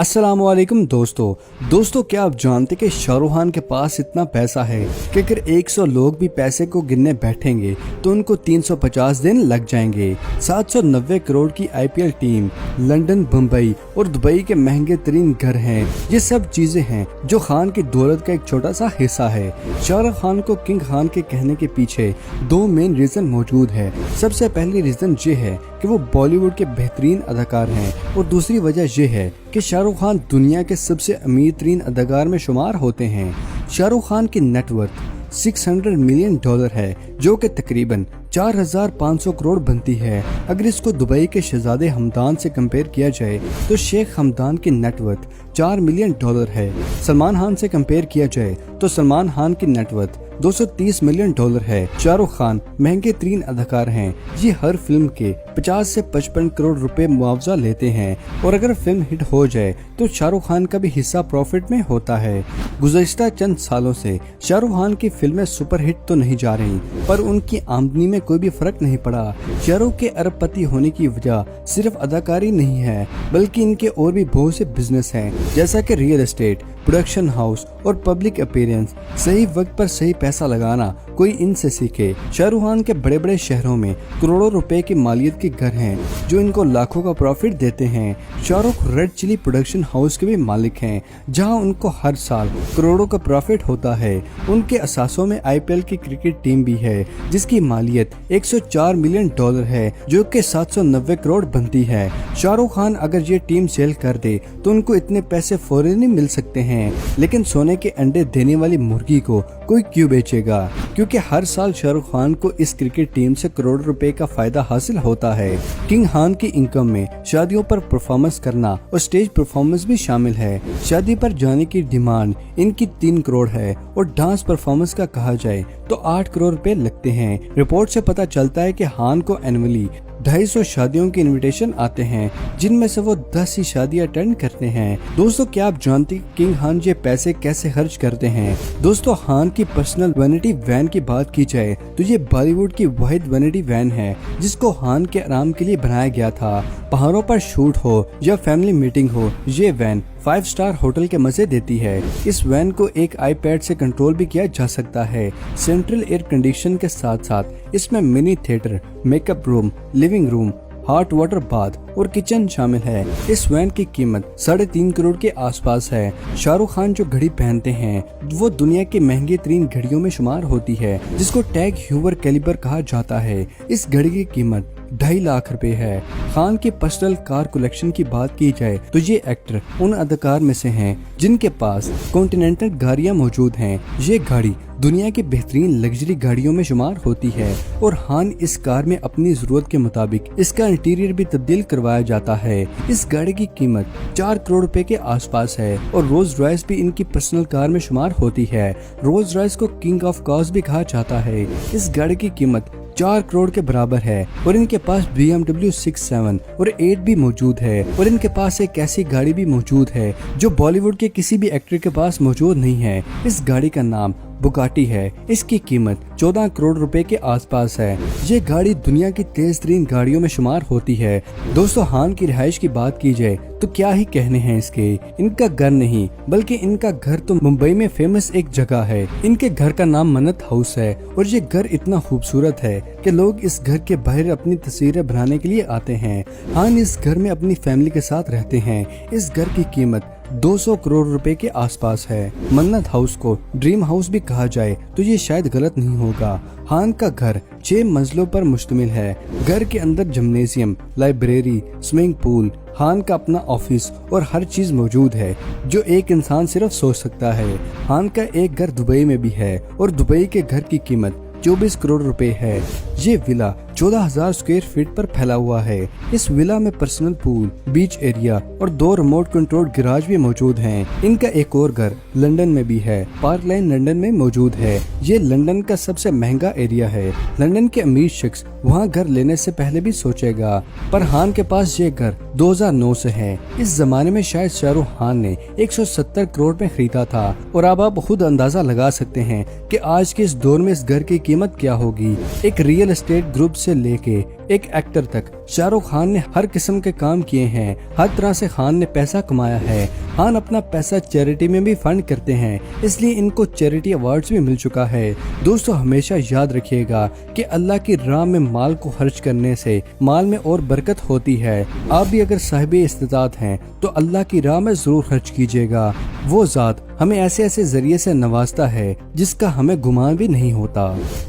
अस्सलामुअलैकुम दोस्तों क्या आप जानते कि शाहरुख खान के पास इतना पैसा है कि अगर 100 लोग भी पैसे को गिनने बैठेंगे तो उनको 350 दिन लग जाएंगे। 790 करोड़ की आईपीएल टीम, लंदन, मुंबई और दुबई के महंगे तरीन घर हैं। ये सब चीजें हैं जो खान की दौलत का एक छोटा सा हिस्सा है। शाहरुख खान को किंग खान के कहने के पीछे दो मेन रीजन मौजूद है। सबसे पहली रीजन ये है कि वो बॉलीवुड के बेहतरीन अदाकार हैं और दूसरी वजह ये है कि शाहरुख खान दुनिया के सबसे अमीर तरीन अदाकार में शुमार होते हैं। शाहरुख खान की नेटवर्थ $600 मिलियन है, जो कि तकरीबन 4500 करोड़ बनती है। अगर इसको दुबई के शहजादे हमदान से कंपेयर किया जाए तो शेख हमदान की नेटवर्थ $4 मिलियन है। सलमान खान से कंपेयर किया जाए तो सलमान खान की नेटवर्थ $230 मिलियन है। शाहरुख खान महंगे तरीन अदाकार हैं। ये हर फिल्म के 50 से 55 करोड़ रुपए मुआवजा लेते हैं और अगर फिल्म हिट हो जाए तो शाहरुख खान का भी हिस्सा प्रॉफिट में होता है। गुज़श्ता चंद सालों से शाहरुख खान की फिल्में सुपर हिट तो नहीं जा रही, पर उनकी आमदनी में कोई भी फर्क नहीं पड़ा। शाहरुख के अरबपति होने की वजह सिर्फ अदाकारी नहीं है, बल्कि इनके और भी बहुत से बिजनेस हैं, जैसा कि रियल एस्टेट, प्रोडक्शन हाउस और पब्लिक अपीयरेंस। सही वक्त पर सही पैसा लगाना कोई इनसे सीखे। शाहरुख खान के बड़े बड़े शहरों में करोड़ों रुपए की मालियत के घर हैं जो इनको लाखों का प्रॉफिट देते हैं। Shahrukh Red Chilli production house के भी मालिक हैं, जहां उनको हर साल करोड़ों का प्रॉफिट होता है। उनके असासों में आईपीएल की क्रिकेट टीम भी है, जिसकी मालियत $104 मिलियन है, जो कि 790 करोड़ बनती है। शाहरुख खान अगर ये टीम सेल कर दे तो उनको इतने पैसे फौरन ही मिल सकते हैं, लेकिन सोने के अंडे देने वाली मुर्गी को कोई क्यों बेचेगा? क्योंकि हर साल शाहरुख खान को इस क्रिकेट टीम से करोड़ रुपए का फायदा हासिल होता है। किंग खान की इनकम में शादियों पर परफॉर्मेंस करना और स्टेज परफॉर्मेंस भी शामिल है। शादी पर जाने की डिमांड इनकी 3 करोड़ है और डांस परफॉर्मेंस का कहा जाए तो 8 करोड़ रुपए लगते हैं। रिपोर्ट से पता चलता है कि खान को एनुअली 250 शादियों के इनविटेशन आते हैं, जिनमें से वो 10 ही शादियां अटेंड करते हैं। दोस्तों क्या आप जानते हैं किंग खान ये पैसे कैसे खर्च करते हैं? दोस्तों खान की पर्सनल वैनिटी वैन की बात की जाए तो ये बॉलीवुड की वाहिद वैनिटी वैन है, जिसको खान के आराम के लिए बनाया गया था। पहाड़ों पर शूट हो या फैमिली मीटिंग हो, ये वैन 5 स्टार होटल के मजे देती है। इस वैन को एक आईपैड से कंट्रोल भी किया जा सकता है। सेंट्रल एयर कंडीशन के साथ साथ इसमें mini theatre, makeup room, living room, hot water bath और किचन शामिल है। इस वैन की कीमत 3.5 करोड़ के आसपास है। शाहरुख खान जो घड़ी पहनते हैं वो दुनिया की महंगी तरीन घड़ियों में शुमार होती है, जिसको टैग ह्यूवर कैलिबर कहा जाता है। इस घड़ी की कीमत 2.5 लाख रुपए है। खान की पर्सनल कार कलेक्शन की बात की जाए तो ये एक्टर उन अदाकार में से हैं जिनके पास कॉन्टिनेंटल गाड़ियां मौजूद हैं। ये गाड़ी दुनिया की बेहतरीन लग्जरी गाड़ियों में शुमार होती है और खान इस कार में अपनी जरूरत के मुताबिक इसका इंटीरियर भी तब्दील करवाया जाता है। इस गाड़ी की कीमत 4 करोड़ रुपए के आसपास है और रोल्स रॉयस भी इनकी पर्सनल कार में शुमार होती है। रोल्स रॉयस को किंग ऑफ कार्स भी कहा जाता है। इस गाड़ी की कीमत 4 करोड़ के बराबर है और इनके पास BMW 6, 7 और 8 भी मौजूद है। और इनके पास एक ऐसी गाड़ी भी मौजूद है जो बॉलीवुड के किसी भी एक्टर के पास मौजूद नहीं है। इस गाड़ी का नाम बुगाटी है। इसकी कीमत 14 करोड़ रुपए के आसपास है। ये गाड़ी दुनिया की तेज तरीन गाड़ियों में शुमार होती है। दोस्तों खान की रिहाइश की बात की जाए तो क्या ही कहने हैं इसके। इनका घर नहीं बल्कि इनका घर तो मुंबई में फेमस एक जगह है। इनके घर का नाम मन्नत हाउस है और ये घर इतना खूबसूरत है कि लोग इस घर के बाहर अपनी तस्वीरें बनाने के लिए आते हैं। खान इस घर में अपनी फैमिली के साथ रहते हैं। इस घर की कीमत 200 करोड़ रुपए के आसपास है। मन्नत हाउस को ड्रीम हाउस भी कहा जाए तो ये शायद गलत नहीं होगा। खान का घर 6 मंजिलों पर मुश्तमिल है। घर के अंदर gymnasium, library, swimming pool, Khan का अपना ऑफिस और हर चीज मौजूद है जो एक इंसान सिर्फ सोच सकता है। खान का एक घर दुबई में भी है और दुबई के घर की कीमत 24 करोड़ रुपए है। ये विला 14,000 स्क्वायर फीट पर फैला हुआ है। इस विला में पर्सनल पूल, बीच एरिया और 2 रिमोट कंट्रोल गैराज भी मौजूद हैं। इनका एक और घर लंदन में भी है। पार्क लाइन लंदन में मौजूद है। ये लंदन का सबसे महंगा एरिया है। लंदन के अमीर शख्स वहाँ घर लेने से पहले भी सोचेगा, पर खान के पास ये घर 2009 से है। इस जमाने में शायद शाहरुख खान ने 170 करोड़ में खरीदा था और अब आप खुद अंदाजा लगा सकते हैं कि आज के इस दौर में इस घर की कीमत क्या होगी। एक रियल एस्टेट ग्रुप से लेके एक एक्टर तक शाहरुख खान ने हर किस्म के काम किए हैं। हर तरह से खान ने पैसा कमाया है। खान अपना पैसा चैरिटी में भी फंड करते हैं, इसलिए इनको चैरिटी अवार्ड्स भी मिल चुका है। दोस्तों हमेशा याद रखिएगा कि अल्लाह की राह में माल को खर्च करने से माल में और बरकत होती है। आप भी अगर साहिब इस्तिताअत हैं तो अल्लाह की राह में जरूर खर्च कीजिएगा। वो ज़ात हमें ऐसे ऐसे जरिए से नवाजता है जिसका हमें गुमान भी नहीं होता।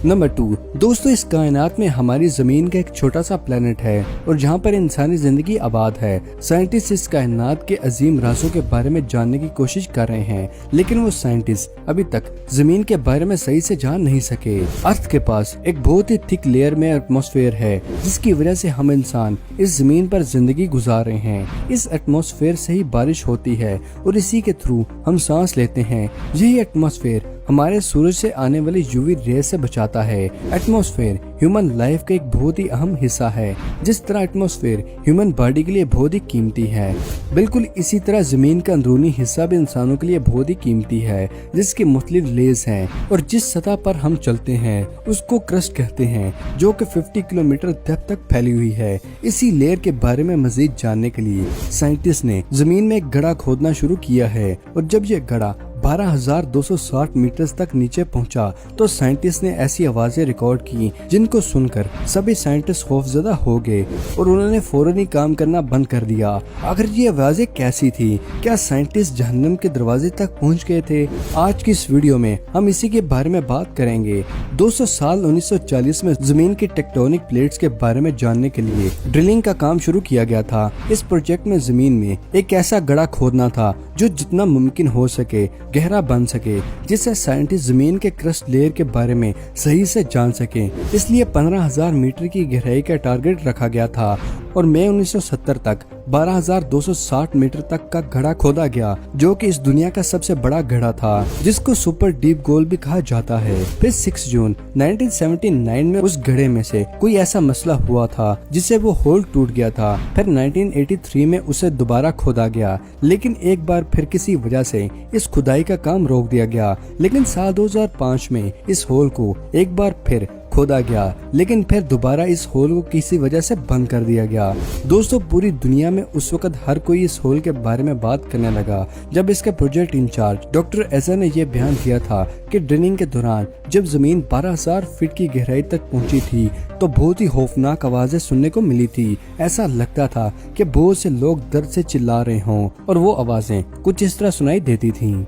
नंबर 2, दोस्तों इस कायनात में हमारी जमीन का एक छोटा सा प्लेनेट है और जहाँ पर इंसानी जिंदगी आबाद है। साइंटिस्ट इस कायनात के अजीम राज़ों के बारे में जानने की कोशिश कर रहे हैं, लेकिन वो साइंटिस्ट अभी तक जमीन के बारे में सही से जान नहीं सके। अर्थ के पास एक बहुत ही थिक लेयर में एटमॉस्फेयर है, जिसकी वजह से हम इंसान इस जमीन पर जिंदगी गुजार रहे हैं। इस एटमॉस्फेयर से ही बारिश होती है और इसी के थ्रू हम सांस लेते हैं। यही एटमॉस्फेयर हमारे सूरज से आने वाली यूवी रेस से बचाता है। एटमॉस्फेयर ह्यूमन लाइफ का एक बहुत ही अहम हिस्सा है। जिस तरह एटमॉस्फेयर ह्यूमन बॉडी के लिए बहुत ही कीमती है, बिल्कुल इसी तरह जमीन का अंदरूनी हिस्सा भी इंसानों के लिए बहुत ही कीमती है, जिसकी मुख्तलिफ लेयर्स हैं और जिस सतह पर हम चलते हैं उसको क्रस्ट कहते हैं, जो कि 50 किलोमीटर डेप्थ तक फैली हुई है। इसी लेयर के बारे में मजीद जानने के लिए साइंटिस्ट ने जमीन में एक गड्ढा खोदना शुरू किया है और जब ये गड्ढा 12,260 मीटर तक नीचे पहुंचा तो साइंटिस्ट ने ऐसी आवाजें रिकॉर्ड की जिनको सुनकर सभी साइंटिस्ट खौफजदा हो गए और उन्होंने फौरन ही काम करना बंद कर दिया। आखिर ये आवाजें कैसी थी? क्या साइंटिस्ट जहन्नम के दरवाजे तक पहुंच गए थे? आज की इस वीडियो में हम इसी के बारे में बात करेंगे। 200 साल 1940 में जमीन की टेक्टोनिक प्लेट्स के बारे में जानने के लिए ड्रिलिंग का काम शुरू किया गया था। इस प्रोजेक्ट में जमीन में एक ऐसा गड्ढा खोदना था जो जितना मुमकिन हो सके गहरा बन सके, जिससे साइंटिस्ट जमीन के क्रस्ट लेयर के बारे में सही से जान सके। इसलिए 15,000 मीटर की गहराई का टारगेट रखा गया था और मई 1970 तक 12,260 मीटर तक का गड्ढा खोदा गया, जो कि इस दुनिया का सबसे बड़ा गड्ढा था, जिसको सुपर डीप गोल भी कहा जाता है। फिर 6 जून 1979 में उस गड्ढे में से कोई ऐसा मसला हुआ था जिससे वो होल टूट गया था। फिर 1983 में उसे दोबारा खोदा गया, लेकिन एक बार फिर किसी वजह से इस खुदाई का काम रोक दिया गया। लेकिन साल 2005 में इस होल को एक बार फिर खोदा गया, लेकिन फिर दोबारा इस होल को किसी वजह से बंद कर दिया गया। दोस्तों पूरी दुनिया में उस वक्त हर कोई इस होल के बारे में बात करने लगा जब इसके प्रोजेक्ट इंचार्ज डॉक्टर एजा ने यह बयान किया था कि ड्रिलिंग के दौरान जब जमीन 12,000 फीट की गहराई तक पहुंची थी तो बहुत ही खौफनाक आवाजें सुनने को मिली थी। ऐसा लगता था कि बहुत से लोग दर्द से चिल्ला रहे हों और वो आवाजें कुछ इस तरह सुनाई देती थी।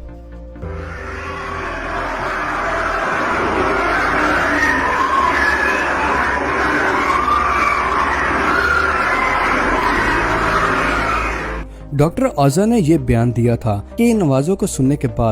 डॉक्टर ओजा ने यह बयान दिया था कि इन आवाजों को सुनने के बाद